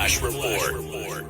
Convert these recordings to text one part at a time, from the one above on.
Flash Report.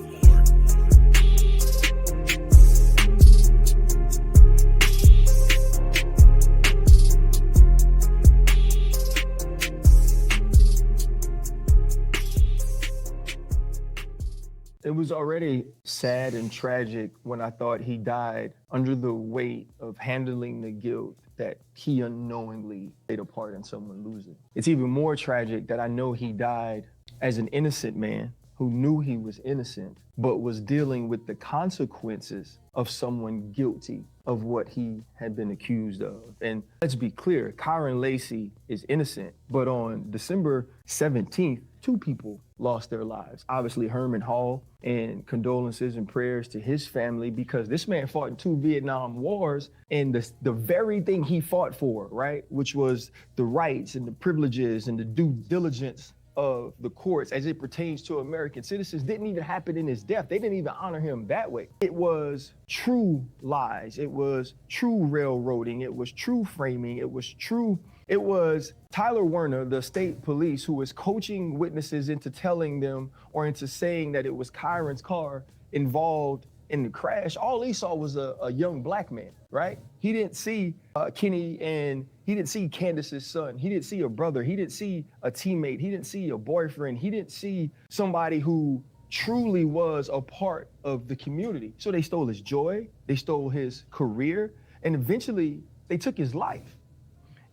It was already sad and tragic when I thought he died under the weight of handling the guilt that he unknowingly played a part in someone losing. It's even more tragic that I know he died as an innocent man who knew he was innocent, but was dealing with the consequences of someone guilty of what he had been accused of. And let's be clear, Kyren Lacy is innocent, but on December 17th, 2 people lost their lives. Obviously, Herman Hall, and condolences and prayers to his family, because this man fought in 2 Vietnam wars, and the very thing he fought for, right, which was the rights and the privileges and the due diligence of the courts as it pertains to American citizens, didn't even happen in his death. They didn't even honor him that way. It was true lies. It was true railroading. It was true framing. It was Tyler Werner, the state police, who was coaching witnesses into telling them or into saying that it was Kyren's car involved in the crash. All he saw was a young black man, right? He didn't see Kenny, and he didn't see Candace's son. He didn't see a brother. He didn't see a teammate. He didn't see a boyfriend. He didn't see somebody who truly was a part of the community. So they stole his joy, they stole his career, and eventually they took his life.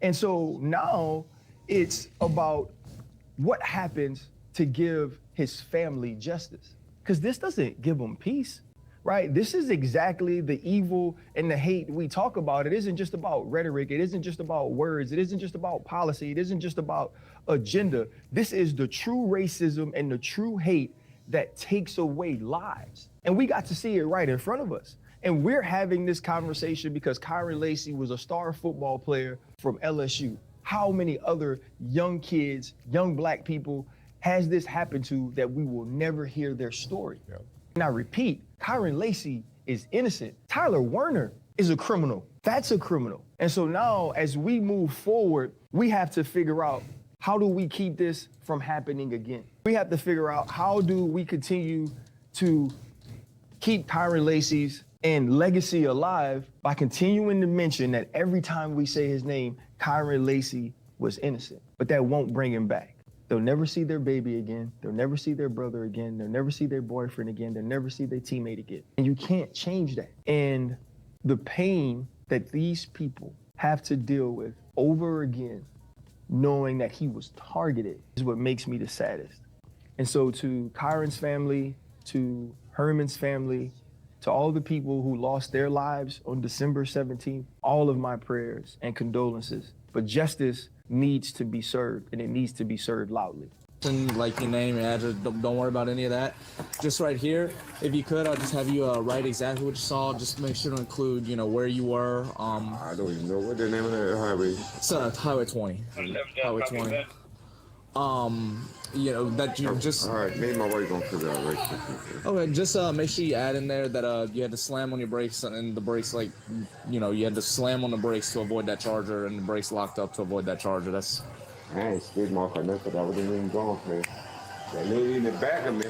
And so now it's about what happens to give his family justice. Because this doesn't give them peace, right? This is exactly the evil and the hate we talk about. It isn't just about rhetoric. It isn't just about words. It isn't just about policy. It isn't just about agenda. This is the true racism and the true hate that takes away lives. And we got to see it right in front of us. And we're having this conversation because Kyren Lacy was a star football player from LSU. How many other young kids, young black people has this happened to that we will never hear their story? Yep. And I repeat, Kyren Lacy is innocent. Tyler Werner is a criminal. That's a criminal. And so now as we move forward, we have to figure out, how do we keep this from happening again? We have to figure out, how do we continue to keep Kyren Lacy's and legacy alive by continuing to mention that every time we say his name, Kyren Lacy was innocent. But that won't bring him back. They'll never see their baby again. They'll never see their brother again. They'll never see their boyfriend again. They'll never see their teammate again. And you can't change that. And the pain that these people have to deal with over again, knowing that he was targeted, is what makes me the saddest. And so to Kyren's family, to Herman's family, to all the people who lost their lives on December 17th, all of my prayers and condolences. But justice needs to be served, and it needs to be served loudly. Like your name and address, don't worry about any of that. Just right here, if you could, I'll just have you write exactly what you saw. Just make sure to include, where you were. I don't even know what the name of that highway. It's Highway 20. Highway 20. That you just. All right, me and my wife gonna figure out right. Okay, just make sure you add in there that you had to slam on your brakes, and the brakes, you had to slam on the brakes to avoid that charger, and the brakes locked up to avoid that charger. That's. I ain't skid mark or nothing, I wasn't even going for it. That lady in the back of me,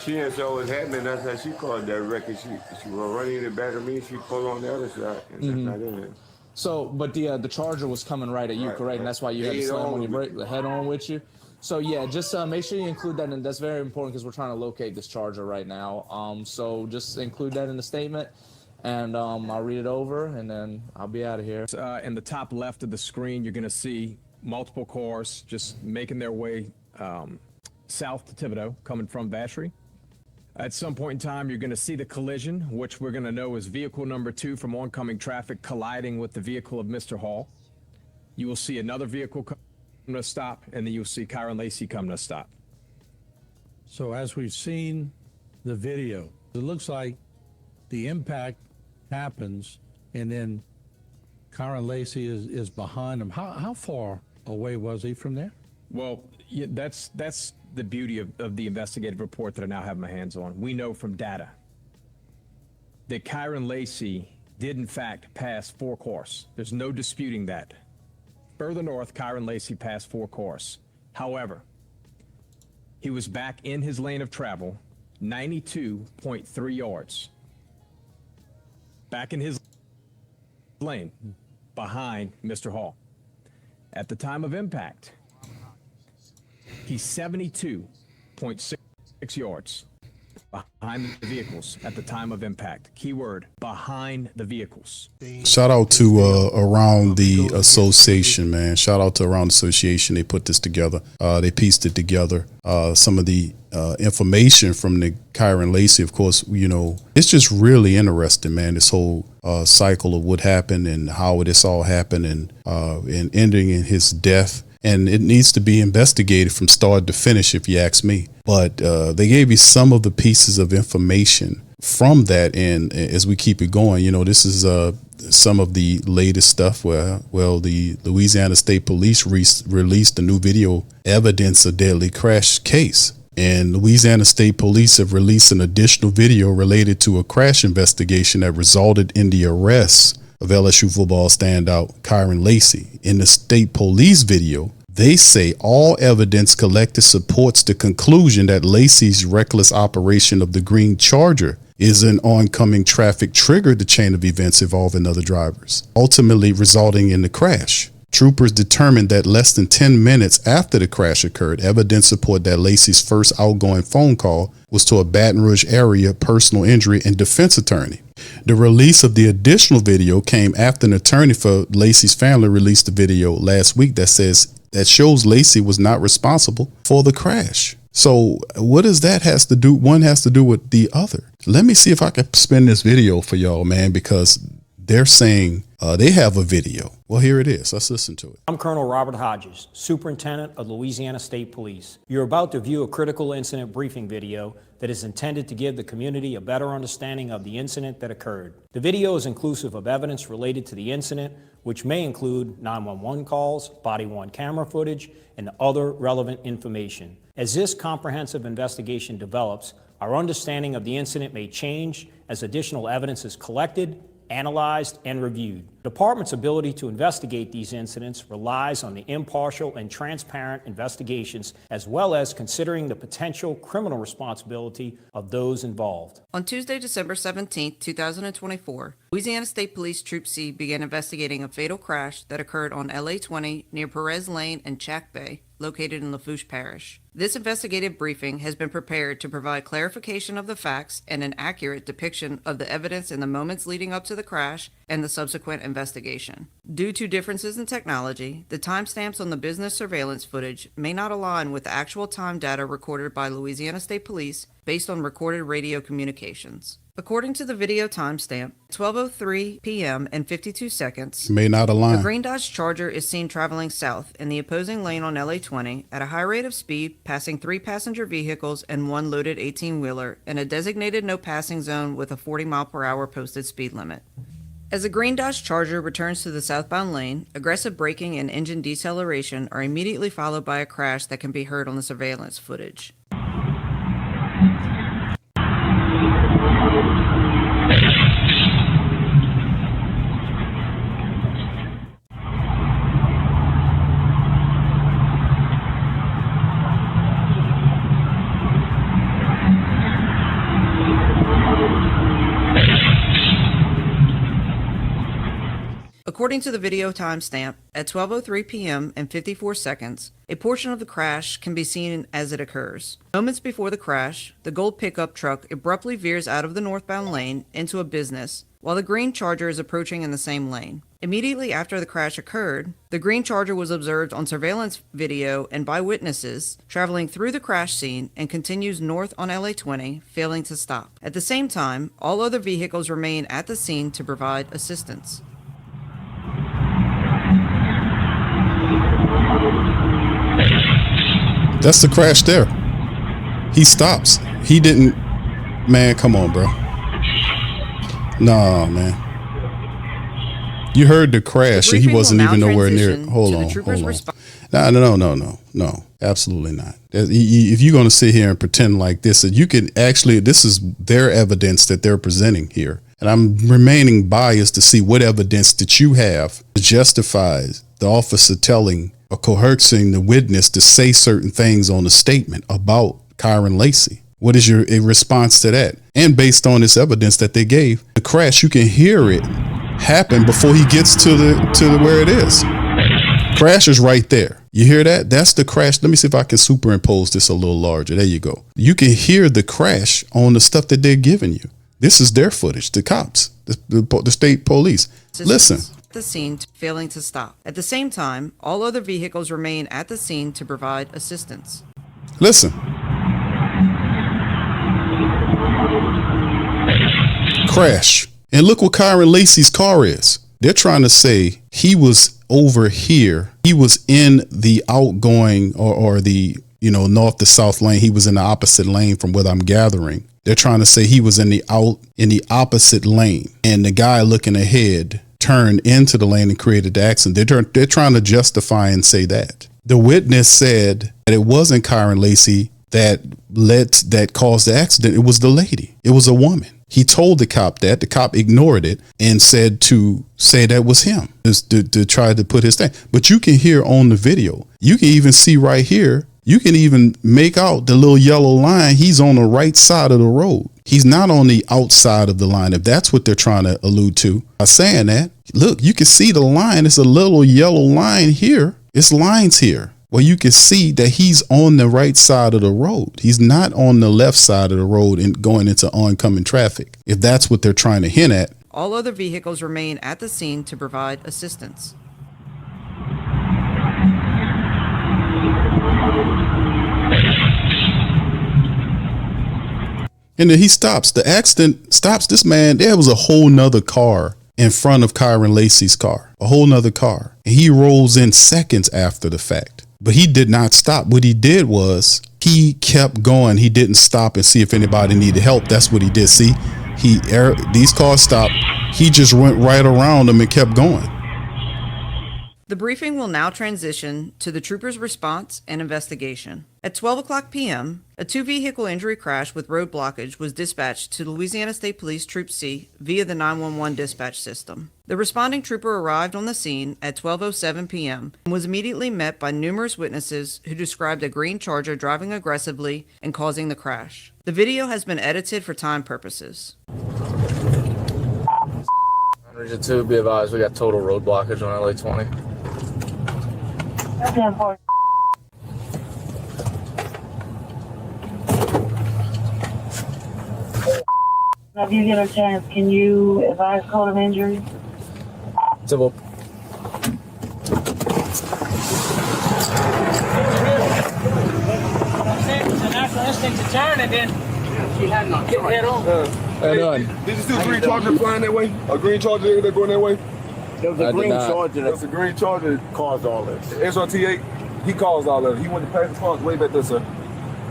she didn't show what happened. That's how she called that record. She was running in the back of me. She pulled on the other side, and that's not in it. So, but the charger was coming right at you, correct? Right. And that's why you had to slam on your brake, the head on with you. So yeah, just make sure you include that, and that's very important because we're trying to locate this charger right now. So just include that in the statement, and I'll read it over, and then I'll be out of here. In the top left of the screen, you're going to see multiple cars just making their way south to Thibodaux, coming from Vacherie. At some point in time, you're going to see the collision, which we're going to know is vehicle number 2 from oncoming traffic colliding with the vehicle of Mr. Hall. You will see another vehicle come to a stop, and then you'll see Kyren Lacy come to a stop. So as we've seen the video, it looks like the impact happens, and then Kyren Lacy is behind him. How far away was he from there? Well, yeah, that's the beauty of the investigative report that I now have my hands on. We know from data that Kyren Lacy did in fact pass 4 cars. There's no disputing that. Further north, Kyren Lacy passed 4 cars. However, he He was back in his lane of travel, 92.3 yards. Back in his lane, behind Mr. Hall. At the time of impact, he's 72.6 yards behind the vehicles at the time of impact. Keyword, behind the vehicles. Shout out to Around the Association, man. Shout out to Around the Association. They put this together. They pieced it together. Some of the information from the Kyren Lacy, of course, you know, it's just really interesting, man, this whole cycle of what happened and how this all happened and ending in his death. And it needs to be investigated from start to finish, if you ask me. But they gave you some of the pieces of information from that. And as we keep it going, you know, this is some of the latest stuff where, well, the Louisiana State Police released a new video evidence of deadly crash case. And Louisiana State Police have released an additional video related to a crash investigation that resulted in the arrest of LSU football standout Kyren Lacy. In the state police video, they say all evidence collected supports the conclusion that Lacy's reckless operation of the green Charger is an oncoming traffic triggered the chain of events involving other drivers, ultimately resulting in the crash. Troopers determined that less than 10 minutes after the crash occurred, evidence support that Lacy's first outgoing phone call was to a Baton Rouge area personal injury and defense attorney. The release of the additional video came after an attorney for Lacy's family released a video last week that shows Lacy was not responsible for the crash. So what does that has to do? One has to do with the other. Let me see if I can spin this video for y'all, man, because they're saying they have a video. Well, here it is. Let's listen to it. I'm Colonel Robert Hodges, Superintendent of Louisiana State Police. You're about to view a critical incident briefing video that is intended to give the community a better understanding of the incident that occurred. The video is inclusive of evidence related to the incident, which may include 911 calls, body-worn camera footage, and other relevant information. As this comprehensive investigation develops, our understanding of the incident may change as additional evidence is collected, analyzed, and reviewed. The department's ability to investigate these incidents relies on the impartial and transparent investigations, as well as considering the potential criminal responsibility of those involved. On Tuesday, December 17, 2024, Louisiana State Police Troop C began investigating a fatal crash that occurred on LA 20 near Perez Lane and Chack Bay, located in Lafourche Parish. This investigative briefing has been prepared to provide clarification of the facts and an accurate depiction of the evidence in the moments leading up to the crash and the subsequent investigation. Due to differences in technology, the timestamps on the business surveillance footage may not align with the actual time data recorded by Louisiana State Police based on recorded radio communications. According to the video timestamp, 12:03 p.m. and 52 seconds, may not align. The green Dodge Charger is seen traveling south in the opposing lane on LA 20 at a high rate of speed, passing 3 passenger vehicles and 1 loaded 18-wheeler in a designated no passing zone with a 40-mile-per-hour posted speed limit. As the green Dodge Charger returns to the southbound lane, aggressive braking and engine deceleration are immediately followed by a crash that can be heard on the surveillance footage. According to the video timestamp, at 12:03 p.m. and 54 seconds, a portion of the crash can be seen as it occurs. Moments before the crash, the gold pickup truck abruptly veers out of the northbound lane into a business, while the green Charger is approaching in the same lane. Immediately after the crash occurred, the green Charger was observed on surveillance video and by witnesses traveling through the crash scene and continues north on LA 20, failing to stop. At the same time, all other vehicles remain at the scene to provide assistance. That's the crash there. He stops. He didn't. Man, come on, bro. No, man. You heard the crash and he wasn't even nowhere near it. Hold on. No, absolutely not. If you're going to sit here and pretend like this, you can actually, this is their evidence that they're presenting here. And I'm remaining biased to see what evidence that you have justifies the officer telling or coercing the witness to say certain things on the statement about Kyren Lacy. What is your response to that? And based on this evidence that they gave, the crash, you can hear it happen before he gets to the where it is. Crash is right there. You hear that? That's the crash. Let me see if I can superimpose this a little larger. There you go. You can hear the crash on the stuff that they're giving you. This is their footage, the cops, the state police. Listen. The scene, failing to stop. At the same time, all other vehicles remain at the scene to provide assistance. Listen. Crash. And look what Kyren Lacy's car is. They're trying to say he was over here. He was in the outgoing or the, north to south lane. He was in the opposite lane from what I'm gathering. They're trying to say he was in the opposite lane, and the guy looking ahead turned into the lane and created the accident. They're trying to justify and say that. The witness said that it wasn't Kyren Lacy that caused the accident. It was the lady. It was a woman. He told the cop that. The cop ignored it and said to say that was him, to try to put his thing. But you can hear on the video, you can even see right here, you can even make out the little yellow line. He's on the right side of the road. He's not on the outside of the line, if that's what they're trying to allude to. By saying that, look, you can see the line. It's a little yellow line here. It's lines here. Well, you can see that he's on the right side of the road. He's not on the left side of the road and going into oncoming traffic, if that's what they're trying to hint at. All other vehicles remain at the scene to provide assistance. And then he stops. The accident stops this man. There was a whole nother car in front of Kyren Lacy's car, a whole nother car. And he rolls in seconds after the fact. But he did not stop. What he did was he kept going. He didn't stop and see if anybody needed help. That's what he did. See, these cars stopped. He just went right around them and kept going. The briefing will now transition to the trooper's response and investigation. At 12 o'clock p.m., a two-vehicle injury crash with road blockage was dispatched to Louisiana State Police Troop C via the 911 dispatch system. The responding trooper arrived on the scene at 12:07 p.m. and was immediately met by numerous witnesses who described a green Charger driving aggressively and causing the crash. The video has been edited for time purposes. Region 2, be advised, we got total road blockage on LA 20. If you get a chance, can you advise code of injury? Civil. It's a natural instinct to turn, and then she had no head on. Did you see a green Charger flying that way? A green Charger that's going that way? There was a green Charger. That's a green Charger that caused all this. SRT8, he caused all of it. He went to pass the cars way back there, sir.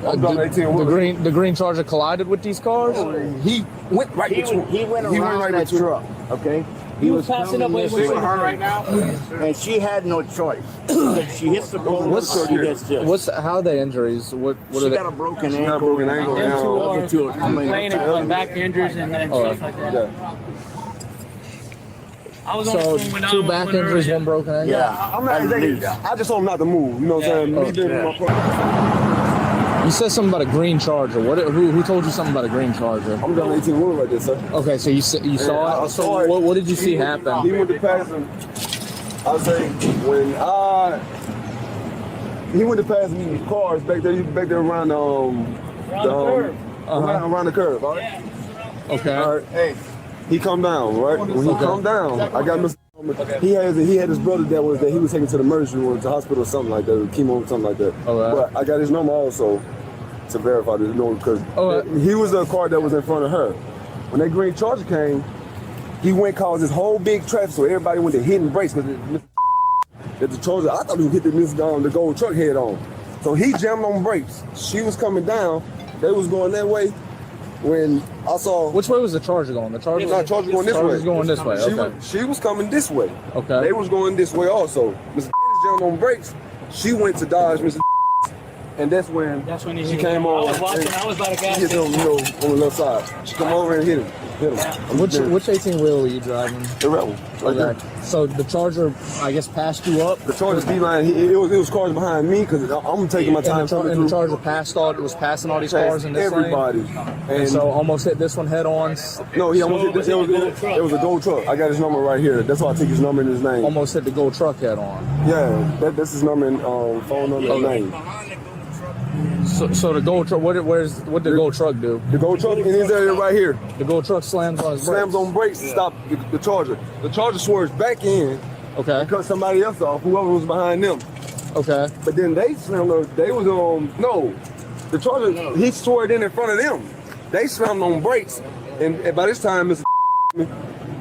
The green Charger collided with these cars? He went right between. He went around that truck, okay? He was passing up with her right now. And she had no choice. She hits the pole, she gets this. How are they injuries? What she are they? got a broken ankle. And two are back injuries and stuff like that. Yeah. I was on the scene when two back injuries, one broken ankle? Yeah. I just told him not to move. You know what I'm saying? You said something about a green Charger. Who told you something about a green Charger? I'm down 18 wheel right there, sir. Okay, so you saw it? I saw it. What did you see happen? He went to pass him. I say when he went to pass me cars back there. He was back there around around the curve. All right. Yeah. Okay. All right. Hey, he come down. Right. When he come down, I got Mr. He had his brother that he was taken to the emergency room, to the hospital or something like that, chemo or something like that. But I got his number also to verify this, because he was a car that was in front of her. When that green Charger came, he went caused this whole big traffic, so everybody went to hitting brakes because the Charger, I thought he would hit the gold truck head on. So he jammed on brakes. She was coming down, they was going that way. When I saw... Which way was the Charger going? The Charger was going this way. Charger's going this way, okay. She was coming this way. Okay. They was going this way also. Mr. jammed on brakes. She went to dodge Mr. and that's when he she came I over. was watching. I was by the gas She hit him, station. on the left side. She come over and hit him. Which 18-wheeler were you driving? The rebel. Okay. So the Charger, I guess, passed you up. The Charger's D-line. It was cars behind me because I'm taking my time. And the Charger was passing all these cars in this everybody. lane? And so almost hit this one head on. No, he almost hit this. It was a gold truck. I got his number right here. That's why I take his number and his name. Almost hit the gold truck head on. Yeah, that's his number and phone number and name. So the gold truck, what did the gold truck do? The gold truck in his area right here. The gold truck slams on his brakes. Slams on brakes to stop the Charger. The Charger swerves back in. Okay. And cut somebody else off, whoever was behind them. Okay. But then they slammed. They was no. The Charger, he swerved in front of them. They slammed on brakes, and by this time, Mr.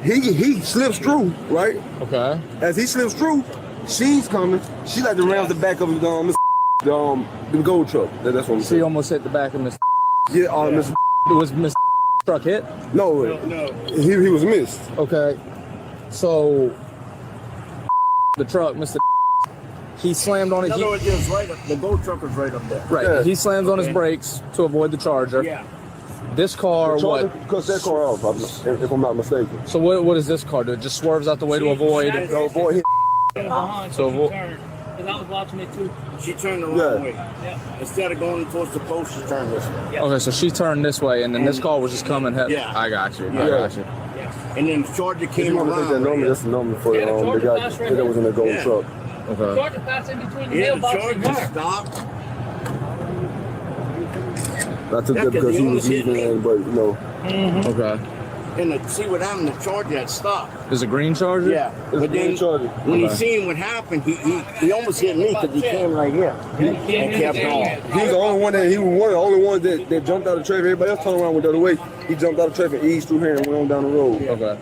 he slips through, right? Okay. As he slips through, she's coming. She like to round the back of the gold truck. That's what I'm saying. She almost hit the back of Mr. Yeah, Mr. Was Mr. truck hit? No. He was missed. Okay. So the truck, Mr. He slammed on it. The gold truck was right up there. Right. Yeah. He slams on his brakes to avoid the Charger. Yeah. This car, what? Cuts that car off, if I'm not mistaken. So what does this car do? It just swerves out the way to avoid. So because I was watching it too. She turned the wrong way. Yeah. Instead of going towards the post, she turned this way. Yeah. Okay, so she turned this way, and then this car was just coming. Yeah. I got you. Yeah. I got you. Yeah. And then the Charger came around. That's the number for the guy that was in the gold truck. Okay. Charger passed in between the Yeah, the mailbox and Charger car. stopped. I took that because he was leaving, but Okay. And see what happened, the Charger had stopped. Is a green Charger? Yeah. But then Charger. when he seen what happened, he almost hit me because he came right here. And kept on. he was the only one that the only one that jumped out of traffic. Everybody else turned around went the other way. He jumped out of traffic, eased through here, and went on down the road. Okay.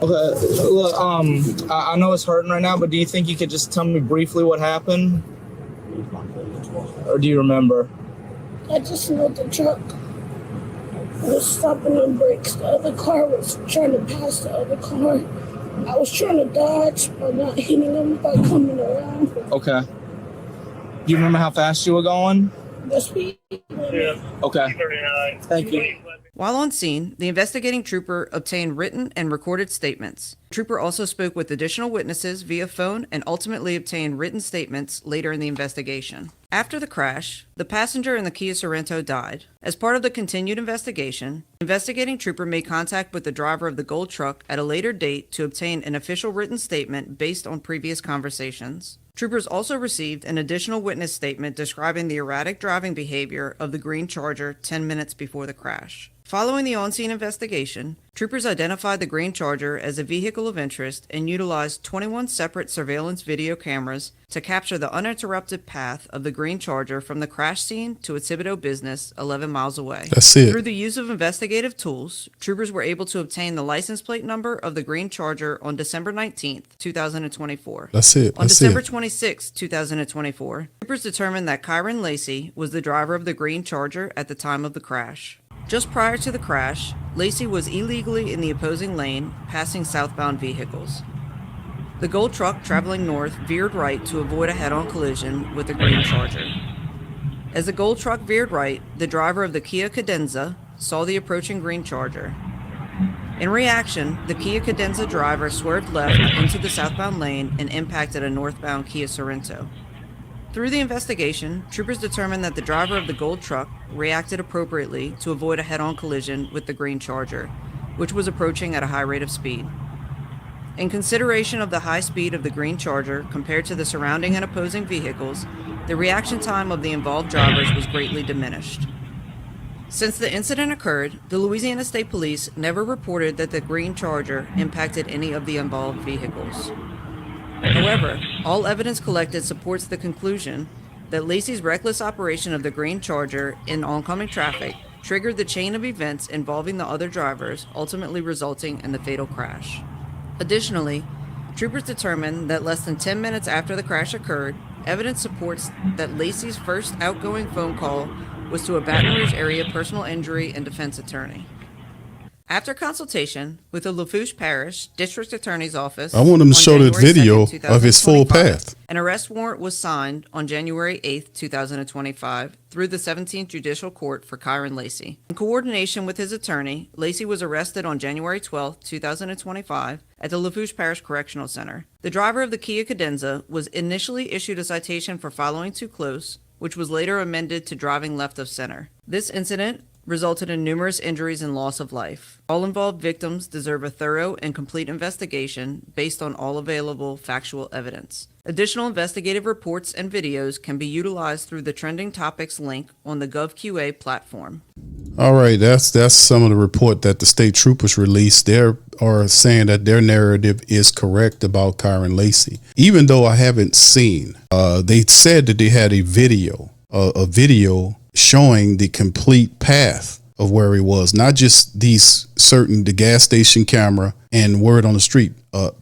Okay. Look, I know it's hurting right now, but do you think you could just tell me briefly what happened, or do you remember? I just know the truck was stopping on brakes. The other car was trying to pass the other car. I was trying to dodge by not hitting them by coming around. Okay. Do you remember how fast you were going? The speed limit. Okay. Thank you. While on scene, the investigating trooper obtained written and recorded statements. The trooper also spoke with additional witnesses via phone and ultimately obtained written statements later in the investigation. After the crash, the passenger in the Kia Sorento died. As part of the continued investigation, the investigating trooper made contact with the driver of the gold truck at a later date to obtain an official written statement based on previous conversations. Troopers also received an additional witness statement describing the erratic driving behavior of the green Charger 10 minutes before the crash. Following the on-scene investigation, troopers identified the green Charger as a vehicle of interest and utilized 21 separate surveillance video cameras to capture the uninterrupted path of the green Charger from the crash scene to its Thibodeau business 11 miles away. That's it. Through the use of investigative tools, troopers were able to obtain the license plate number of the green Charger on December 19th, 2024. That's it. On December 26, 2024, troopers determined that Kyren Lacy was the driver of the green Charger at the time of the crash. Just prior to the crash, Lacy was illegally in the opposing lane, passing southbound vehicles. The gold truck traveling north veered right to avoid a head-on collision with the green Charger. As the gold truck veered right, the driver of the Kia Cadenza saw the approaching green Charger. In reaction, the Kia Cadenza driver swerved left into the southbound lane and impacted a northbound Kia Sorento. Through the investigation, troopers determined that the driver of the gold truck reacted appropriately to avoid a head-on collision with the green Charger, which was approaching at a high rate of speed. In consideration of the high speed of the green Charger compared to the surrounding and opposing vehicles, the reaction time of the involved drivers was greatly diminished. Since the incident occurred, the Louisiana State Police never reported that the green Charger impacted any of the involved vehicles. However, all evidence collected supports the conclusion that Lacy's reckless operation of the green Charger in oncoming traffic triggered the chain of events involving the other drivers, ultimately resulting in the fatal crash. Additionally, troopers determined that less than 10 minutes after the crash occurred, evidence supports that Lacy's first outgoing phone call was to a Baton Rouge area personal injury and defense attorney. After consultation with the Lafourche Parish District Attorney's Office, I want him to on show the January video 2nd, of his full 2025, path. An arrest warrant was signed on January 8th, 2025, through the 17th Judicial Court for Kyren Lacy. In coordination with his attorney, Lacy was arrested on January 12th, 2025, at the Lafourche Parish Correctional Center. The driver of the Kia Cadenza was initially issued a citation for following too close, which was later amended to driving left of center. This incident resulted in numerous injuries and loss of life. All involved victims deserve a thorough and complete investigation based on all available factual evidence. Additional investigative reports and videos can be utilized through the Trending Topics link on the GovQA platform. All right, that's some of the report that the state troopers released. They are saying that their narrative is correct about Kyren Lacy, even though I haven't seen. They said that they had a video showing the complete path of where he was, not just the gas station camera and word on the street.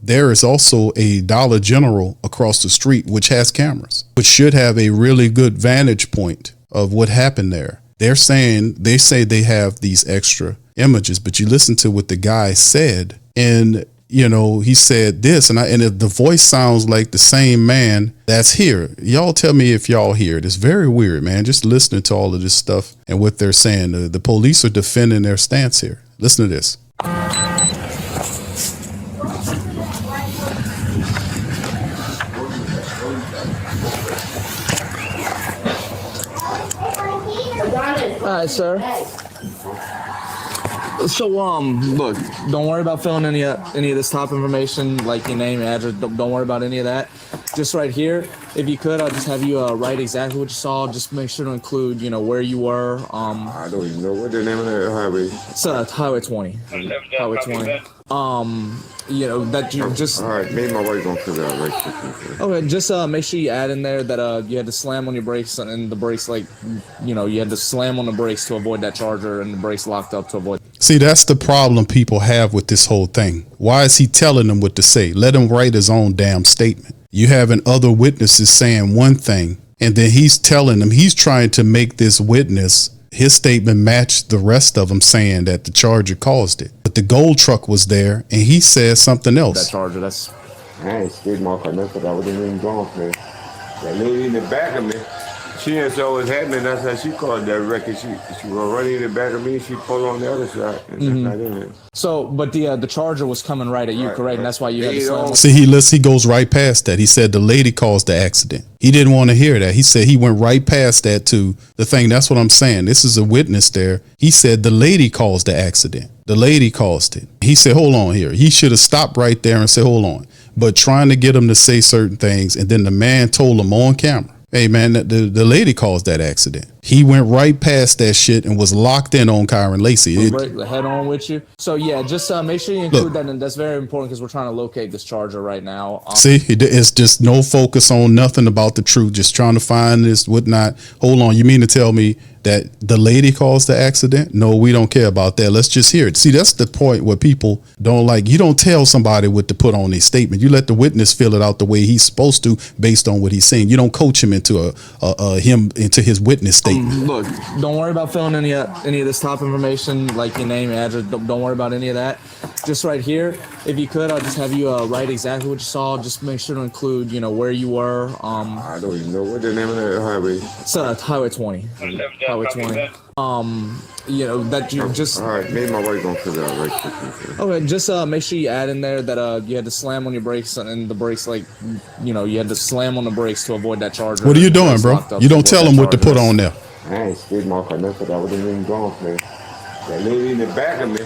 There is also a Dollar General across the street, which has cameras, which should have a really good vantage point of what happened there. They say they have these extra images, but you listen to what the guy said, and he said this, and the voice sounds like the same man that's here. Y'all tell me if y'all hear it. It's very weird, man. Just listening to all of this stuff and what they're saying. The police are defending their stance here. Listen to this. All right, sir. So, look, don't worry about filling any of this top information, like your name, address. Don't worry about any of that. Just right here, if you could, I'll just have you write exactly what you saw. Just make sure to include, where you were. I don't even know what the name of that highway. It's Highway 20. Highway 20. That you just. All right, me and my wife gonna figure out right quick. Okay, just make sure you add in there that you had to slam on your brakes, and the brakes, you had to slam on the brakes to avoid that charger, and the brakes locked up to avoid. See, that's the problem people have with this whole thing. Why is he telling them what to say? Let him write his own damn statement. You having other witnesses saying one thing, and then he's telling them, he's trying to make this witness, his statement match the rest of them saying that the charger caused it. But the gold truck was there, and he said something else. That charger, that's... I ain't skid mark or nothing, but I wasn't even going for it. That lady in the back of me, she didn't saw what happened. That's how she called that record. She was running in the back of me. She pulled on the other side, and that's not in it. So, but the charger was coming right at you, correct? Right. And that's why you had to slam. See, he goes right past that. He said the lady caused the accident. He didn't want to hear that. He said he went right past that to the thing. That's what I'm saying. This is a witness there. He said the lady caused the accident. The lady caused it. He said, hold on here. He should have stopped right there and said, hold on. But trying to get him to say certain things, and then the man told him on camera, hey, man, the lady caused that accident. He went right past that shit and was locked in on Kyren Lacy. Head on with you. So, yeah, just make sure you include that. And that's very important because we're trying to locate this charger right now. See, it's just no focus on nothing about the truth, just trying to find this whatnot. Hold on. You mean to tell me that the lady caused the accident? No, we don't care about that. Let's just hear it. See, that's the point where people don't like. You don't tell somebody what to put on their statement. You let the witness fill it out the way he's supposed to based on what he's saying. You don't coach him into into his witness statement. Look, don't worry about filling any of this top information, like your name, address. Don't worry about any of that. Just right here, if you could, I'll just have you write exactly what you saw. Just make sure to include, where you were. I don't even know what the name of that highway. It's Highway 20. Highway 20. That you just. All right, me and my wife gonna figure out right quick. Okay, just make sure you add in there that you had to slam on your brakes, and the brakes, you had to slam on the brakes to avoid that charger. What are you doing, bro? You don't tell them what to put on there. I ain't skid mark or nothing, but I wasn't even going for it. That lady in the back of me,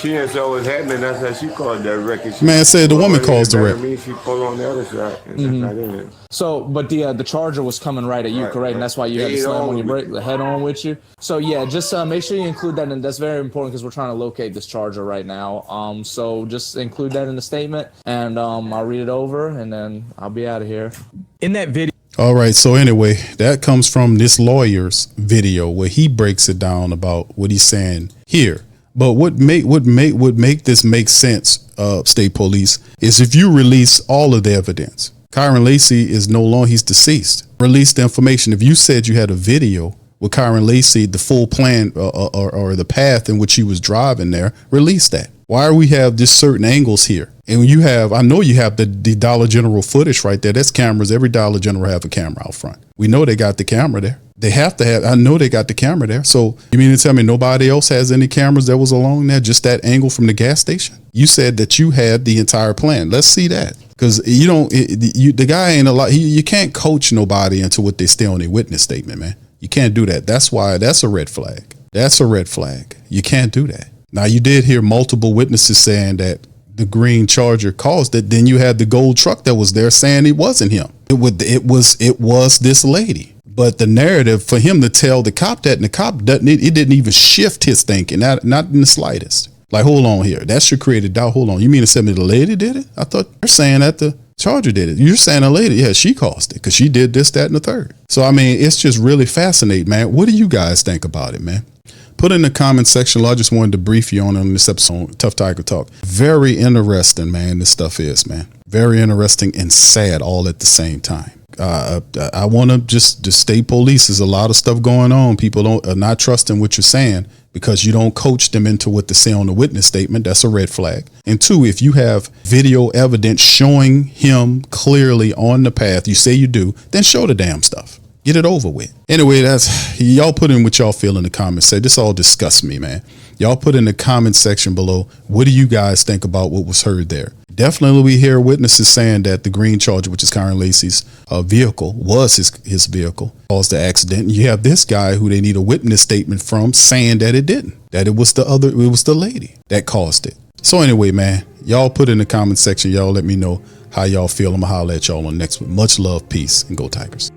she didn't saw what happened. That's how she called that record. Man said the woman caused the wreck. She pulled on the other side, and that's not in it. So, but the charger was coming right at you, correct? And that's why you had to slam on your brake, head on with you. So, yeah, just make sure you include that, and that's very important because we're trying to locate this charger right now. So just include that in the statement, and I'll read it over, and then I'll be out of here. In that video. All right. So anyway, that comes from this lawyer's video where he breaks it down about what he's saying here. But what make this make sense, state police, is if you release all of the evidence. Kyren Lacy is no longer, he's deceased. Release the information. If you said you had a video with Kyren Lacy, the full plan or the path in which he was driving there, release that. Why are we have just certain angles here? And when you have, I know you have the Dollar General footage right there. That's cameras. Every Dollar General have a camera out front. We know they got the camera there. They have to have, I know they got the camera there. So you mean to tell me nobody else has any cameras that was along there? Just that angle from the gas station? You said that you had the entire plan. Let's see that. Because you don't, the guy ain't a lot. You can't coach nobody into what they say on their witness statement, man. You can't do that. That's why that's a red flag. That's a red flag. You can't do that. Now, you did hear multiple witnesses saying that the green Charger caused it. Then you had the gold truck that was there saying it wasn't him. It was this lady. But the narrative for him to tell the cop that, and the cop doesn't, it didn't even shift his thinking, not in the slightest. Like, hold on here. That should create a doubt. Hold on. You mean to say the lady did it? I thought you're saying that the Charger did it. You're saying the lady, yeah, she caused it because she did this, that, and the third. So, I mean, it's just really fascinating, man. What do you guys think about it, man? Put in the comment section. I just wanted to brief you on this episode, Tough Tiger Talk. Very interesting, man, this stuff is, man. Very interesting and sad all at the same time. I want to just the state police, there's a lot of stuff going on. People are not trusting what you're saying because you don't coach them into what to say on the witness statement. That's a red flag. And two, if you have video evidence showing him clearly on the path, you say you do, then show the damn stuff. Get it over with. Anyway, that's y'all put in what y'all feel in the comments. Say this all disgusts me, man. Y'all put in the comment section below. What do you guys think about what was heard there? Definitely we hear witnesses saying that the green Charger, which is Kyren Lacy's vehicle, was his vehicle, caused the accident. And you have this guy who they need a witness statement from saying that it didn't, that it was the lady that caused it. So anyway, man, y'all put in the comment section. Y'all let me know how y'all feel. I'm gonna holler at y'all on next one. Much love, peace, and go Tigers.